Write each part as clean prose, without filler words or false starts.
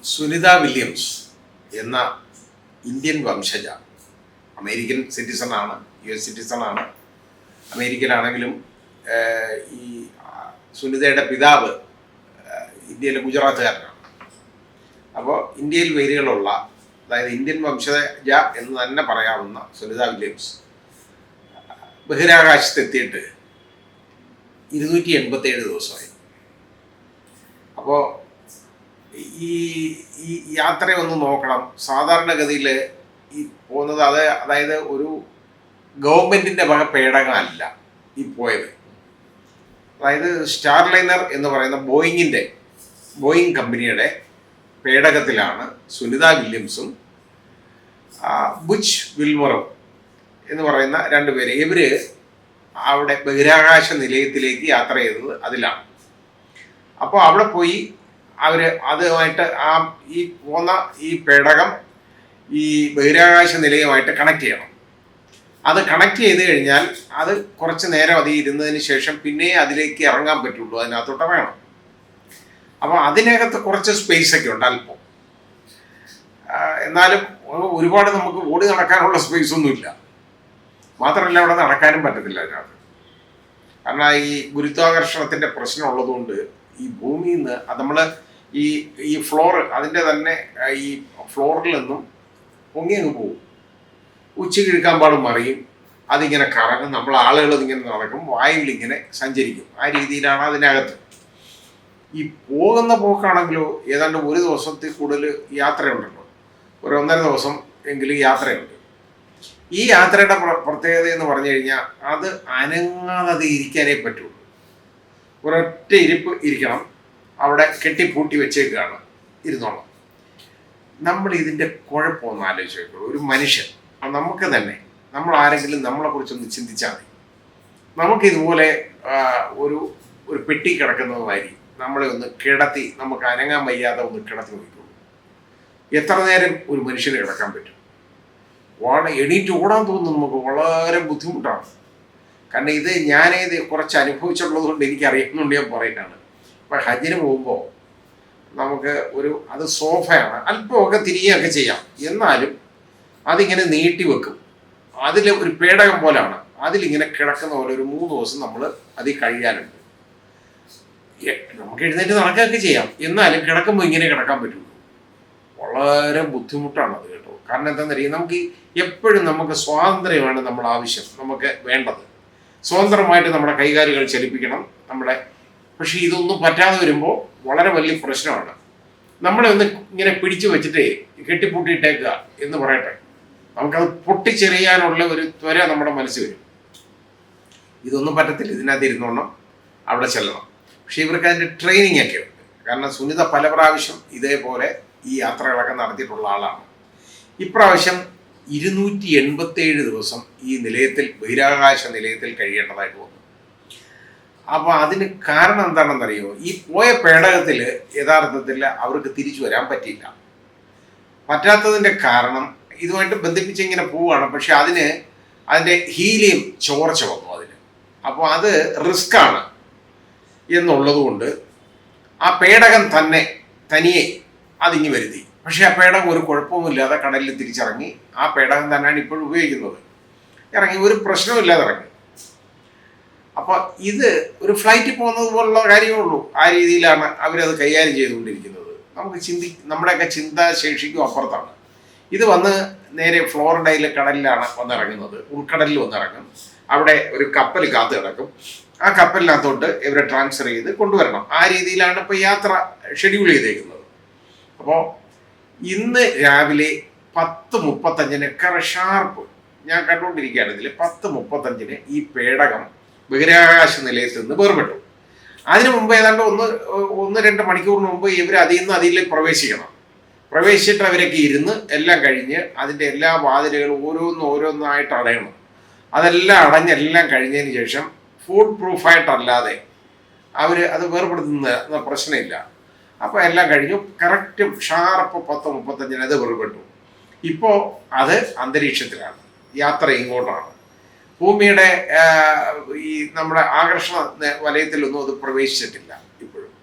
Sunitha Williams എന്ന Indian വംശജ, American സിറ്റിസണാണ്, US സിറ്റിസണാണ്. അമേരിക്കയിലാണെങ്കിലും ഈ സുനിതയുടെ പിതാവ് ഇന്ത്യയിലെ ഗുജറാത്തുകാരനാണ്. അപ്പോൾ ഇന്ത്യയിൽ വേരുകളുള്ള, അതായത് ഇന്ത്യൻ വംശജ എന്ന് തന്നെ പറയാവുന്ന സുനിത വില്യംസ് ബഹിരാകാശത്തെത്തിയിട്ട് 287 ദിവസമായി. അപ്പോൾ ഈ യാത്രയൊന്ന് നോക്കണം. സാധാരണഗതിയിൽ ഈ പോകുന്നത് അതായത് ഒരു ഗവൺമെൻറ്റിൻ്റെ വക പേടകമല്ല ഈ പോയത്. അതായത് സ്റ്റാർലൈനർ എന്ന് പറയുന്ന ബോയിങ് കമ്പനിയുടെ പേടകത്തിലാണ് സുനിത വില്യംസും ബുച്ച് വിൽമറും എന്ന് പറയുന്ന രണ്ടുപേര്. ഇവർ അവിടെ ബഹിരാകാശ നിലയത്തിലേക്ക് യാത്ര ചെയ്തത് അതിലാണ്. അപ്പോൾ അവിടെ പോയി അവർ അതുമായിട്ട് ഈ പേടകം ഈ ബഹിരാകാശ നിലയമായിട്ട് കണക്ട് ചെയ്യണം. അത് കണക്ട് ചെയ്ത് കഴിഞ്ഞാൽ അത് കുറച്ച് നേരം അതിൽ ഇരുന്നതിന് ശേഷം പിന്നെ അതിലേക്ക് ഇറങ്ങാൻ പറ്റുള്ളൂ, അതിനകത്തോട്ട് വേണം. അപ്പോൾ അതിനകത്ത് കുറച്ച് സ്പേസ് ഒക്കെ ഉണ്ട് അല്പം. എന്നാലും ഒരുപാട് നമുക്ക് ഓടി നടക്കാനുള്ള സ്പേസ് ഒന്നുമില്ല. മാത്രമല്ല അവിടെ നടക്കാനും പറ്റത്തില്ല അതിനകത്ത്. കാരണം ഈ ഗുരുത്വാകർഷണത്തിൻ്റെ പ്രശ്നം ഉള്ളതുകൊണ്ട് ഈ ഭൂമിയിൽ നിന്ന് നമ്മൾ ഈ ഫ്ലോർ, അതിൻ്റെ തന്നെ ഈ ഫ്ലോറിൽ നിന്നും പൊങ്ങി അങ്ങ് പോകും. ഉച്ചയ്ക്ക് ഇഴുക്കാമ്പാടും മറിയും, അതിങ്ങനെ കറങ്ങും, നമ്മൾ ആളുകൾ ഇങ്ങനെ നടക്കും, വായുവിലിങ്ങനെ സഞ്ചരിക്കും. ആ രീതിയിലാണ് അതിനകത്ത്. ഈ പോകുന്ന പോക്കാണെങ്കിലോ ഏതാണ്ട് ഒരു ദിവസത്തിൽ കൂടുതൽ യാത്രയുണ്ടല്ലോ, ഒരു 1.5 ദിവസം എങ്കിലും യാത്രയുണ്ട്. ഈ യാത്രയുടെ പ്രത്യേകത എന്ന് പറഞ്ഞു കഴിഞ്ഞാൽ അത് അനങ്ങാതെ ഇരിക്കാനേ പറ്റുള്ളൂ. ഒരൊറ്റ ഇരിപ്പ് ഇരിക്കണം, അവിടെ കെട്ടിപ്പൂട്ടി വെച്ചേക്കാണ്, ഇരുന്നോളാം. നമ്മൾ ഇതിൻ്റെ കുഴപ്പമൊന്നും ആലോചിച്ച് നോക്കുള്ളൂ. ഒരു മനുഷ്യൻ, നമുക്ക് തന്നെ, നമ്മൾ ആരെങ്കിലും നമ്മളെക്കുറിച്ചൊന്ന് ചിന്തിച്ചാൽ മതി. നമുക്കിതുപോലെ ഒരു പെട്ടി കിടക്കുന്നത് മാതിരി നമ്മളെ ഒന്ന് കിടത്തി, നമുക്ക് അനങ്ങാൻ വയ്യാതെ ഒന്ന് കിടത്തി നോക്കിക്കോളൂ. എത്ര നേരം ഒരു മനുഷ്യന് കിടക്കാൻ പറ്റും? എണീറ്റ് ഓടാൻ തോന്നുന്നു നമുക്ക് വളരെ ബുദ്ധിമുട്ടാണ്. കാരണം ഞാനിത് കുറച്ച് അനുഭവിച്ചുള്ളത് കൊണ്ട് എനിക്കറിയുന്നുണ്ട്, ഞാൻ പറയുന്നതാണ്. ഇപ്പം ഹജ്ജിന് പോകുമ്പോൾ നമുക്ക് അത് സോഫയാണ്, അല്പമൊക്കെ തിരികെയൊക്കെ ചെയ്യാം, എന്നാലും അതിങ്ങനെ നീട്ടി വെക്കും. അതിൽ ഒരു പേടകം പോലാണ്, അതിലിങ്ങനെ കിടക്കുന്ന പോലെ ഒരു 3 ദിവസം നമ്മൾ അതിൽ കഴിയാനുണ്ട്. നമുക്ക് എഴുന്നേറ്റ് നടക്കുകയൊക്കെ ചെയ്യാം, എന്നാലും കിടക്കുമ്പോൾ ഇങ്ങനെ കിടക്കാൻ പറ്റുള്ളൂ. വളരെ ബുദ്ധിമുട്ടാണ് അത് കേട്ടോ. കാരണം എന്താണെന്ന് അറിയാം, നമുക്ക് എപ്പോഴും നമുക്ക് സ്വാതന്ത്ര്യമാണ് നമ്മൾ ആവശ്യം, നമുക്ക് വേണ്ടത്. സ്വതന്ത്രമായിട്ട് നമ്മുടെ കൈകാലുകൾ ചലിപ്പിക്കണം നമ്മളെ. പക്ഷെ ഇതൊന്നും പറ്റാതെ വരുമ്പോൾ വളരെ വലിയ പ്രശ്നമാണ്. നമ്മളെ ഒന്ന് ഇങ്ങനെ പിടിച്ചു വെച്ചിട്ട് കെട്ടിപ്പൂട്ടിയിട്ടേക്കുക എന്ന് പറയട്ടെ, നമുക്കത് പൊട്ടിച്ചെറിയാനുള്ള ഒരു ത്വര നമ്മുടെ മനസ്സിൽ വരും. ഇതൊന്നും പറ്റത്തില്ല, ഇതിനകത്ത് ഇരുന്നോണം, അവിടെ ചെല്ലണം. പക്ഷെ ഇവർക്ക് അതിൻ്റെ ട്രെയിനിങ് ഒക്കെ ഉണ്ട്. കാരണം സുനിത പല പ്രാവശ്യം ഇതേപോലെ ഈ യാത്രകളൊക്കെ നടത്തിയിട്ടുള്ള ആളാണ്. ഇപ്രാവശ്യം 287 ദിവസം ഈ ബഹിരാകാശ നിലയത്തിൽ കഴിയേണ്ടതായിട്ട് വന്നു. അപ്പോൾ അതിന് കാരണം എന്താണെന്നറിയോ? ഈ പോയ പേടകത്തിൽ യഥാർത്ഥത്തിൽ അവർക്ക് തിരിച്ചു വരാൻ പറ്റിയില്ല. പറ്റാത്തതിൻ്റെ കാരണം ഇതുമായിട്ട് ബന്ധിപ്പിച്ച് ഇങ്ങനെ പോവുകയാണ്. പക്ഷെ അതിൻ്റെ ഹീലിയം ചോർച്ച വന്നു അതിന്. അപ്പോൾ അത് റിസ്ക്കാണ് എന്നുള്ളത് കൊണ്ട് ആ പേടകം തനിയെ അതിങ്ങി വരുത്തി. പക്ഷേ ആ പേടകം ഒരു കുഴപ്പവുമില്ലാതെ കടലിൽ തിരിച്ചിറങ്ങി. ആ പേടകം തന്നെയാണ് ഇപ്പോഴും ഉപയോഗിക്കുന്നത്. ഇറങ്ങി, ഒരു പ്രശ്നവുമില്ലാതെ ഇറങ്ങി. അപ്പോൾ ഇത് ഒരു ഫ്ലൈറ്റിൽ പോകുന്നത് പോലുള്ള കാര്യമേ ഉള്ളൂ. ആ രീതിയിലാണ് അവരത് കൈകാര്യം ചെയ്തുകൊണ്ടിരിക്കുന്നത്. നമ്മുടെയൊക്കെ ചിന്താശേഷിക്കും അപ്പുറത്താണ്. ഇത് വന്ന് നേരെ ഫ്ലോറിഡയിലെ കടലിലാണ് വന്നിറങ്ങുന്നത്. ഉൾക്കടലിൽ വന്നിറങ്ങും. അവിടെ ഒരു കപ്പൽ കാത്തു കിടക്കും. ആ കപ്പലിനകത്തോട്ട് ഇവരെ ട്രാൻസ്ഫർ ചെയ്ത് കൊണ്ടുവരണം. ആ രീതിയിലാണ് ഇപ്പോൾ യാത്ര ഷെഡ്യൂൾ ചെയ്തേക്കുന്നത്. അപ്പോൾ ഇന്ന് രാവിലെ 10:35 ഷാർപ്പ് ഞാൻ കണ്ടുകൊണ്ടിരിക്കുകയാണ്. ഇതിൽ 10:35 ഈ പേടകം ബഹിരാകാശ നിലയത്തിൽ നിന്ന് വേർപെട്ടു. അതിനു മുമ്പ് ഏതാണ്ട് 1-2 മണിക്കൂറിന് മുമ്പ് ഇവർ അതിൽ പ്രവേശിക്കണം. പ്രവേശിച്ചിട്ട് അവരൊക്കെ ഇരുന്ന് എല്ലാം കഴിഞ്ഞ് അതിൻ്റെ എല്ലാ വാതിലുകളും ഓരോന്നായിട്ട് അടയണം. അതെല്ലാം അടഞ്ഞെല്ലാം കഴിഞ്ഞതിന് ശേഷം ഫുഡ് പ്രൂഫായിട്ടല്ലാതെ അത് വേർപെടുത്തുന്ന പ്രശ്നമില്ല. അപ്പോൾ എല്ലാം കഴിഞ്ഞു. കറക്റ്റ് ഷാർപ്പ് 10:35 അത് വേർപെട്ടു. ഇപ്പോൾ അത് അന്തരീക്ഷത്തിലാണ്, യാത്ര ഇങ്ങോട്ടാണ്. ഭൂമിയുടെ നമ്മുടെ ആകർഷണ വലയത്തിലൊന്നും അത് പ്രവേശിച്ചിട്ടില്ല ഇപ്പോഴും.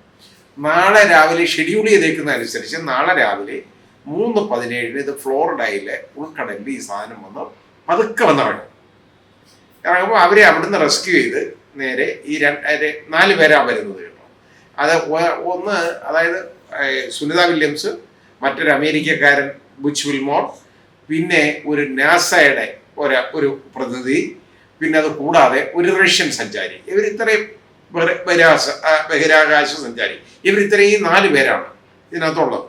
നാളെ രാവിലെ ഷെഡ്യൂൾ ചെയ്തേക്കുന്ന അനുസരിച്ച് നാളെ രാവിലെ 3:17 ഇത് ഫ്ലോറിഡയിലെ ഉൾക്കടലിൽ ഈ സാധനം വന്ന് പതുക്കെ വന്നിറങ്ങും. ഇറങ്ങുമ്പോൾ അവരെ അവിടുന്ന് റെസ്ക്യൂ ചെയ്ത് നേരെ ഈ 4 പേരാണ് വരുന്നത് കേട്ടോ. അത് ഒന്ന് അതായത് സുനിത വില്യംസ്, മറ്റൊരു അമേരിക്കക്കാരൻ ബുച്ച് വിൽമോർ, പിന്നെ ഒരു നാസയുടെ ഒരു പ്രതിനിധി, പിന്നെ അത് കൂടാതെ ഒരു റഷ്യൻ സഞ്ചാരി. ഇവരിത്രയും ബഹിരാകാശ സഞ്ചാരി, ഇവരിത്രയും 4 പേരാണ് ഇതിനകത്തുള്ളത്.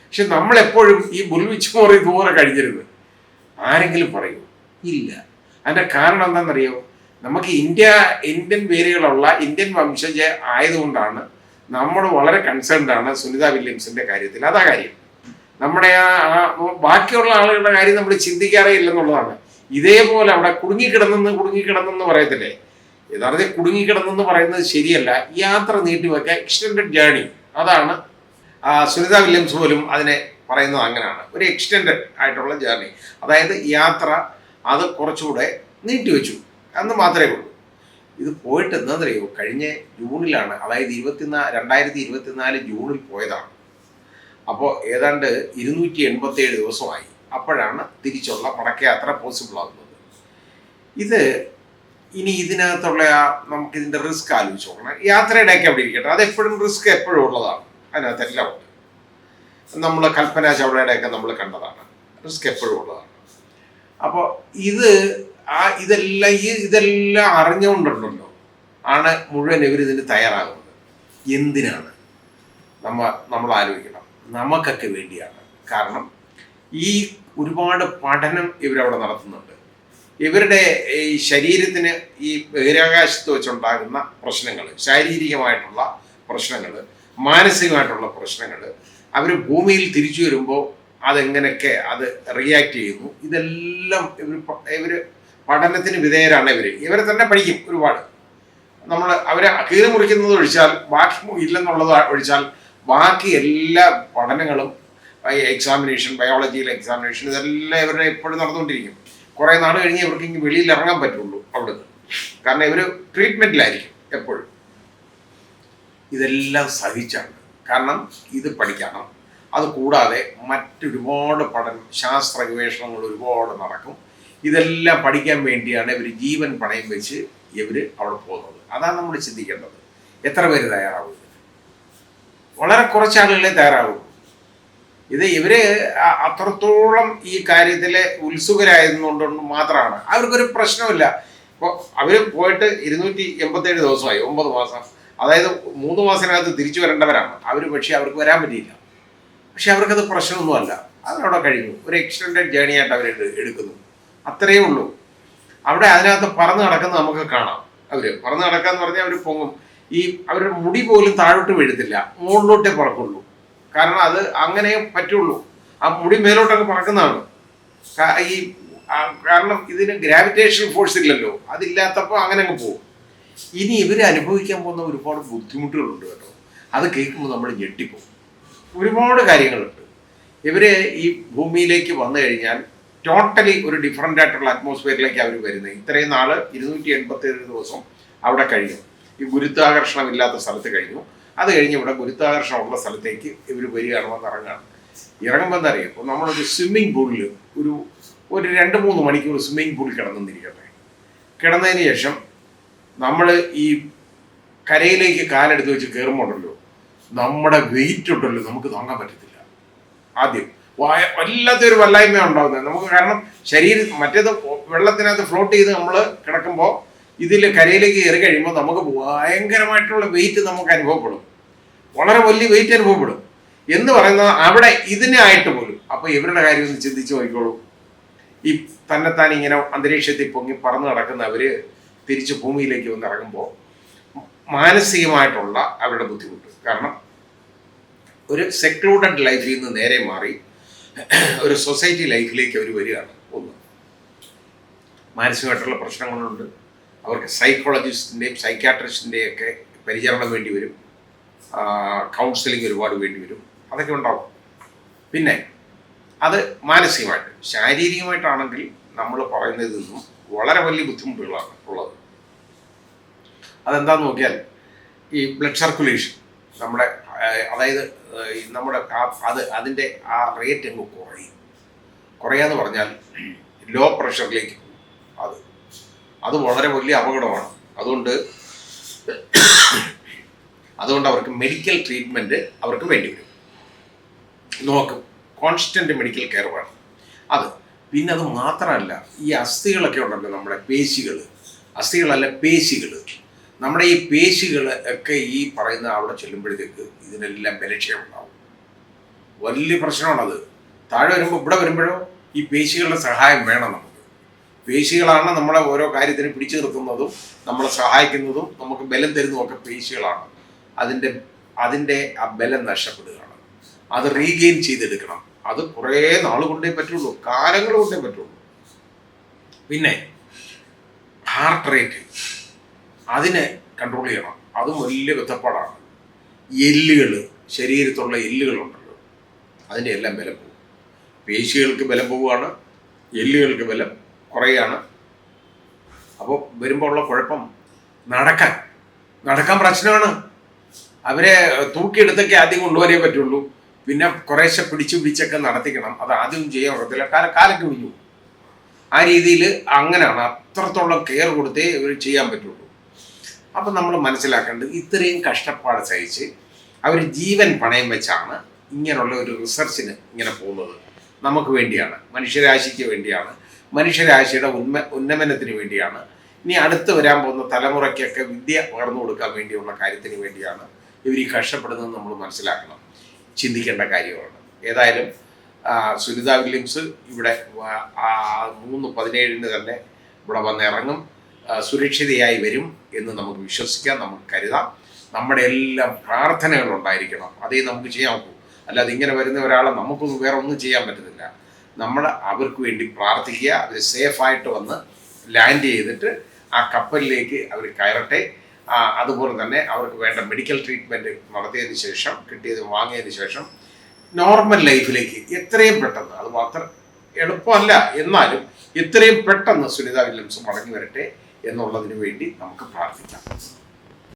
പക്ഷെ നമ്മളെപ്പോഴും ഈ ബുൾവിച്ച് മോർ ഇതുപോലെ കഴിഞ്ഞിരുന്നു. ആരെങ്കിലും പറയൂ? ഇല്ല. അതിൻ്റെ കാരണം എന്താണെന്നറിയോ? നമുക്ക് ഇന്ത്യൻ പേരുകളുള്ള ഇന്ത്യൻ വംശജ ആയതുകൊണ്ടാണ് നമ്മൾ വളരെ കൺസേൺഡ് ആണ് സുനിത വില്യംസിന്റെ കാര്യത്തിൽ. അതാ കാര്യം. നമ്മുടെ ബാക്കിയുള്ള ആളുകളുടെ കാര്യം നമ്മൾ ചിന്തിക്കാറേ ഇല്ലെന്നുള്ളതാണ്. ഇതേപോലെ അവിടെ കുടുങ്ങിക്കിടന്നെന്ന് പറയത്തില്ലേ, യഥാർത്ഥത്തിൽ കുടുങ്ങിക്കിടന്നെന്ന് പറയുന്നത് ശരിയല്ല. യാത്ര നീട്ടിവെക്കുക, എക്സ്റ്റെൻഡഡ് ജേർണി, അതാണ് സുനിത വില്യംസ് പോലും അതിനെ പറയുന്നത് അങ്ങനെയാണ്. ഒരു എക്സ്റ്റെൻഡഡ് ആയിട്ടുള്ള ജേർണി, അതായത് യാത്ര അത് കുറച്ചുകൂടെ നീട്ടിവെച്ചു എന്ന് മാത്രമേ ഉള്ളൂ. ഇത് പോയിട്ട് എന്താണെന്നറിയോ, കഴിഞ്ഞ ജൂണിലാണ്, അതായത് 2024 ജൂണിൽ പോയതാണ്. അപ്പോൾ ഏതാണ്ട് 287 ദിവസമായി. അപ്പോഴാണ് തിരിച്ചുള്ള മടക്കയാത്ര പോസിബിൾ ആകുന്നത്. ഇത് ഇനി ഇതിനകത്തുള്ള നമുക്കിതിൻ്റെ റിസ്ക് ആലോചിച്ച് നോക്കണം. യാത്രയുടെയൊക്കെ അവിടെ ഇരിക്കട്ടെ, അതെപ്പോഴും റിസ്ക് എപ്പോഴും ഉള്ളതാണ്. അതിനകത്തെല്ലാം ഉണ്ട്. നമ്മൾ കൽപ്പന ചൗളയുടെയൊക്കെ നമ്മൾ കണ്ടതാണ്, റിസ്ക് എപ്പോഴും ഉള്ളതാണ്. അപ്പോൾ ഇതെല്ലാം അറിഞ്ഞുകൊണ്ടുണ്ടല്ലോ ആണ് മുഴുവൻ ഇവരിതിന് തയ്യാറാകുന്നത്. എന്തിനാണ് നമ്മൾ ആലോചിക്കണം. നമുക്കൊക്കെ വേണ്ടിയാണ്. കാരണം ഈ ഒരുപാട് പഠനം ഇവരവിടെ നടത്തുന്നുണ്ട്. ഇവരുടെ ഈ ശരീരത്തിന് ഈ ബഹിരാകാശത്ത് വെച്ചുണ്ടാകുന്ന പ്രശ്നങ്ങൾ, ശാരീരികമായിട്ടുള്ള പ്രശ്നങ്ങൾ, മാനസികമായിട്ടുള്ള പ്രശ്നങ്ങൾ, അവർ ഭൂമിയിൽ തിരിച്ചു വരുമ്പോൾ അതെങ്ങനെയൊക്കെ അത് റിയാക്ട് ചെയ്യുന്നു, ഇതെല്ലാം ഇവർ പഠനത്തിന് വിധേയരാണ്. ഇവരെ തന്നെ പഠിക്കും ഒരുപാട്. അവരെ കീറി മുറിക്കുന്നത് ഒഴിച്ചാൽ, ബാക്കി ഇല്ലെന്നുള്ളത് ഒഴിച്ചാൽ ബാക്കി എല്ലാ പഠനങ്ങളും, എക്സാമിനേഷൻ, ബയോളജിയിലെ എക്സാമിനേഷൻ, ഇതെല്ലാം ഇവരുടെ എപ്പോഴും നടന്നുകൊണ്ടിരിക്കും. കുറേ നാൾ കഴിഞ്ഞ് ഇവർക്ക് ഇങ്ങനെ വെളിയിൽ ഇറങ്ങാൻ പറ്റുള്ളൂ അവിടുന്ന്. കാരണം ഇവർ ട്രീറ്റ്മെൻറ്റിലായിരിക്കും എപ്പോഴും. ഇതെല്ലാം സഹിച്ചാണ്. കാരണം ഇത് പഠിക്കണം. അത് കൂടാതെ മറ്റൊരുപാട് പഠനം, ശാസ്ത്ര ഗവേഷണങ്ങൾ ഒരുപാട് നടക്കും. ഇതെല്ലാം പഠിക്കാൻ വേണ്ടിയാണ് ഇവർ ജീവൻ പണയം വെച്ച് ഇവർ അവിടെ പോകുന്നത്. അതാണ് നമ്മൾ ചിന്തിക്കേണ്ടത്. എത്ര പേര് തയ്യാറാവും? വളരെ കുറച്ച് ആളുകളെ തയ്യാറാവും. ഇവര് അത്രത്തോളം ഈ കാര്യത്തിൽ ഉത്സുകരായതുകൊണ്ട് മാത്രമാണ്. അവർക്കൊരു പ്രശ്നമില്ല. ഇപ്പോൾ അവർ പോയിട്ട് 287 ദിവസമായി, 9 മാസം, അതായത് 3 മാസത്തിനകത്ത് തിരിച്ചു വരേണ്ടവരാണ് അവർ. പക്ഷേ അവർക്ക് വരാൻ പറ്റിയില്ല. പക്ഷെ അവർക്കത് പ്രശ്നമൊന്നുമല്ല. അതവിടെ കഴിഞ്ഞു. ഒരു എക്സ്റ്റെൻഡഡ് ജേർണി ആയിട്ട് അവർ എടുക്കുന്നു. അത്രയേ ഉള്ളൂ. അവിടെ അതിനകത്ത് പറന്ന് നടക്കുന്നത് നമുക്ക് കാണാം. അവർ പറന്ന് നടക്കാന്ന് പറഞ്ഞാൽ അവർ പൊങ്ങും. അവരുടെ മുടി പോലും താഴോട്ട് വീഴത്തില്ല, മുകളിലോട്ടേ പറക്കുള്ളൂ. കാരണം അത് അങ്ങനെ പറ്റുള്ളൂ. ആ മുടി മേലോട്ടൊക്കെ പറക്കുന്നതാണ്. കാരണം ഇതിന് ഗ്രാവിറ്റേഷൻ ഫോഴ്സ് ഇല്ലല്ലോ. അതില്ലാത്തപ്പോൾ അങ്ങനെ അങ്ങ് പോകും. ഇനി ഇവർ അനുഭവിക്കാൻ പോകുന്ന ഒരുപാട് ബുദ്ധിമുട്ടുകളുണ്ട് കേട്ടോ. അത് കേൾക്കുമ്പോൾ നമ്മൾ ഞെട്ടിപ്പോകും. ഒരുപാട് കാര്യങ്ങളുണ്ട്. ഇവർ ഈ ഭൂമിയിലേക്ക് വന്നു കഴിഞ്ഞാൽ ടോട്ടലി ഒരു ഡിഫറൻ്റ് ആയിട്ടുള്ള അറ്റ്മോസ്ഫിയറിലേക്ക് അവർ വരുന്നത്. ഇത്രയും നാൾ 287 ദിവസം അവിടെ കഴിഞ്ഞു. ഈ ഗുരുത്വാകർഷണം ഇല്ലാത്ത സ്ഥലത്ത് കഴിഞ്ഞു. അത് കഴിഞ്ഞ് ഇവിടെ ഗുരുത്വാകർഷണമുള്ള സ്ഥലത്തേക്ക് ഇവർ വരികയാണ്, വന്നിറങ്ങുകയാണ്. ഇറങ്ങുമ്പോൾ എന്താ അറിയാം, ഇപ്പോൾ നമ്മളൊരു സ്വിമ്മിങ് പൂളിൽ ഒരു 2-3 മണിക്കൂർ സ്വിമ്മിങ് പൂളിൽ കിടന്നിരിക്കട്ടെ. കിടന്നതിന് ശേഷം നമ്മൾ ഈ കരയിലേക്ക് കാലെടുത്ത് വെച്ച് കയറുമ്പോണ്ടല്ലോ, നമ്മുടെ വെയിറ്റ് ഉണ്ടല്ലോ നമുക്ക് താങ്ങാൻ പറ്റത്തില്ല. ആദ്യം വല്ലാത്തൊരു വല്ലായ്മ ഉണ്ടാകുന്നത് നമുക്ക്. കാരണം ശരീരം മറ്റേത് വെള്ളത്തിനകത്ത് ഫ്ലോട്ട് ചെയ്ത് നമ്മൾ കിടക്കുമ്പോൾ ഇതിൽ കരയിലേക്ക് കയറി കഴിയുമ്പോൾ നമുക്ക് ഭയങ്കരമായിട്ടുള്ള വെയിറ്റ് നമുക്ക് അനുഭവപ്പെടും. വളരെ വലിയ വെയിറ്റ് അനുഭവപ്പെടും എന്ന് പറയുന്നത് അവിടെ ഇതിനായിട്ട് പോലും. അപ്പോൾ ഇവരുടെ കാര്യം ഒന്ന് ചിന്തിച്ച് നോക്കിക്കോളൂ. ഈ തന്നെത്താൻ ഇങ്ങനെ അന്തരീക്ഷത്തിൽ പൊങ്ങി പറന്ന് നടക്കുന്നവർ തിരിച്ച് ഭൂമിയിലേക്ക് വന്ന് ഇറങ്ങുമ്പോൾ മാനസികമായിട്ടുള്ള അവരുടെ ബുദ്ധിമുട്ട്. കാരണം ഒരു സെക്ലൂഡഡ് ലൈഫിൽ നിന്ന് നേരെ മാറി ഒരു സൊസൈറ്റി ലൈഫിലേക്ക് അവർ വരികയാണ്. ഒന്ന്, മാനസികമായിട്ടുള്ള പ്രശ്നങ്ങളുണ്ട്. അവർക്ക് സൈക്കോളജിസ്റ്റിൻ്റെയും സൈക്യാട്രിസ്റ്റിൻ്റെയും ഒക്കെ പരിചരണം വേണ്ടി വരും. കൗൺസിലിംഗ് ഒരുപാട് വേണ്ടി വരും. അതൊക്കെ ഉണ്ടാവും. പിന്നെ അത് മാനസികമായിട്ട്. ശാരീരികമായിട്ടാണെങ്കിൽ നമ്മൾ പറയുന്നതിൽ നിന്നും വളരെ വലിയ ബുദ്ധിമുട്ടുകളാണ് ഉള്ളത്. അതെന്താണെന്ന് നോക്കിയാൽ ഈ ബ്ലഡ് സർക്കുലേഷൻ, നമ്മുടെ അതായത് നമ്മുടെ അതിൻ്റെ ആ റേറ്റ് അങ്ങ് കുറയാന്ന് പറഞ്ഞാൽ ലോ പ്രഷറിലേക്ക് പോകും. അത് വളരെ വലിയ അപകടമാണ്. അതുകൊണ്ട് അവർക്ക് മെഡിക്കൽ ട്രീറ്റ്മെൻറ്റ് അവർക്ക് വേണ്ടി വരും. കോൺസ്റ്റൻറ്റ് മെഡിക്കൽ കെയർ വേണം. പിന്നെ അത് മാത്രമല്ല, ഈ അസ്ഥികളൊക്കെ ഉണ്ടല്ലോ, നമ്മുടെ അസ്ഥികളല്ല പേശികൾ, നമ്മുടെ ഈ പേശികൾ ഒക്കെ ഈ പറയുന്ന അവിടെ ചെല്ലുമ്പോഴത്തേക്ക് ഇതിനെല്ലാം ബലക്ഷയമുണ്ടാവും. വലിയ പ്രശ്നമാണത്. താഴെ വരുമ്പോൾ ഇവിടെ വരുമ്പോഴോ ഈ പേശികളുടെ സഹായം വേണം നമുക്ക്. പേശികളാണ് നമ്മളെ ഓരോ കാര്യത്തിന് പിടിച്ചു നിർത്തുന്നതും നമ്മളെ സഹായിക്കുന്നതും നമുക്ക് ബലം തരുന്നതുമൊക്കെ പേശികളാണ്. അതിൻ്റെ ആ ബലം നഷ്ടപ്പെടുകയാണ്. അത് റീഗെയിൻ ചെയ്തെടുക്കണം. അത് കുറേ നാൾ കൊണ്ടേ പറ്റുള്ളൂ, കാലങ്ങൾ കൊണ്ടേ പറ്റുള്ളൂ. പിന്നെ ഹാർട്ട് റേറ്റ്, അതിനെ കൺട്രോൾ ചെയ്യണം. അതും വലിയ ബന്ധപ്പാടാണ്. ശരീരത്തുള്ള എല്ലുകളുണ്ടല്ലോ, അതിൻ്റെ എല്ലാം ബലം പോകും. പേശികൾക്ക് ബലം പോവുകയാണ്, എല്ലുകൾക്ക് ബലം കുറയാണ്. അപ്പോൾ വരുമ്പോൾ ഉള്ള കുഴപ്പം നടക്കാൻ പ്രശ്നമാണ്. അവരെ തൂക്കിയെടുത്തൊക്കെ ആദ്യം കൊണ്ടുവരേ പറ്റുള്ളൂ. പിന്നെ കുറേശ്ശെ പിടിച്ചൊക്കെ നടത്തിക്കണം. അത് ആദ്യം ചെയ്യാൻ പറ്റത്തില്ല, കാലൊക്കെ വീഴു. ആ രീതിയിൽ അങ്ങനെയാണ്, അത്രത്തോളം കെയർ കൊടുത്തേ ഇവർ ചെയ്യാൻ പറ്റുള്ളൂ. അപ്പം നമ്മൾ മനസ്സിലാക്കേണ്ടത്, ഇത്രയും കഷ്ടപ്പാട് സഹിച്ച് അവർ ജീവൻ പണയം വെച്ചാണ് ഇങ്ങനെയുള്ള ഒരു റിസർച്ചിന് ഇങ്ങനെ പോകുന്നത്. നമുക്ക് വേണ്ടിയാണ്, മനുഷ്യരാശിക്ക് വേണ്ടിയാണ്, മനുഷ്യരാശിയുടെ ഉന്നമനത്തിന് വേണ്ടിയാണ്, ഇനി അടുത്ത് വരാൻ പോകുന്ന തലമുറയ്ക്കൊക്കെ വിദ്യ പകർന്നു കൊടുക്കാൻ വേണ്ടിയുള്ള കാര്യത്തിന് വേണ്ടിയാണ് ഇവർ ഈ കഷ്ടപ്പെടുന്നത്. നമ്മൾ മനസ്സിലാക്കണം, ചിന്തിക്കേണ്ട കാര്യമാണ്. ഏതായാലും സുനിത വില്യംസ് ഇവിടെ 3/17 തന്നെ ഇവിടെ വന്നിറങ്ങും, സുരക്ഷിതയായി വരും എന്ന് നമുക്ക് വിശ്വസിക്കാം, നമുക്ക് കരുതാം. നമ്മുടെ എല്ലാം പ്രാർത്ഥനകളുണ്ടായിരിക്കണം, അതേ നമുക്ക് ചെയ്യാൻ പറ്റൂ. അല്ലാതെ ഇങ്ങനെ വരുന്ന ഒരാളെ നമുക്കൊന്നും വേറെ ഒന്നും ചെയ്യാൻ പറ്റുന്നില്ല. നമ്മൾ അവർക്ക് വേണ്ടി പ്രാർത്ഥിക്കുക. അവർ സേഫായിട്ട് വന്ന് ലാൻഡ് ചെയ്തിട്ട് ആ കപ്പലിലേക്ക് അവർ കയറട്ടെ. അതുപോലെ തന്നെ അവർക്ക് വേണ്ട മെഡിക്കൽ ട്രീറ്റ്മെൻറ്റ് നടത്തിയതിന് ശേഷം, കിട്ടിയത് വാങ്ങിയതിന് ശേഷം നോർമൽ ലൈഫിലേക്ക് എത്രയും പെട്ടെന്ന്, അത് അത്ര എളുപ്പമല്ല എന്നാലും എത്രയും പെട്ടെന്ന് സുനിത വില്യംസ് മടങ്ങി വരട്ടെ എന്നുള്ളതിന് വേണ്ടി നമുക്ക് പ്രാർത്ഥിക്കാം.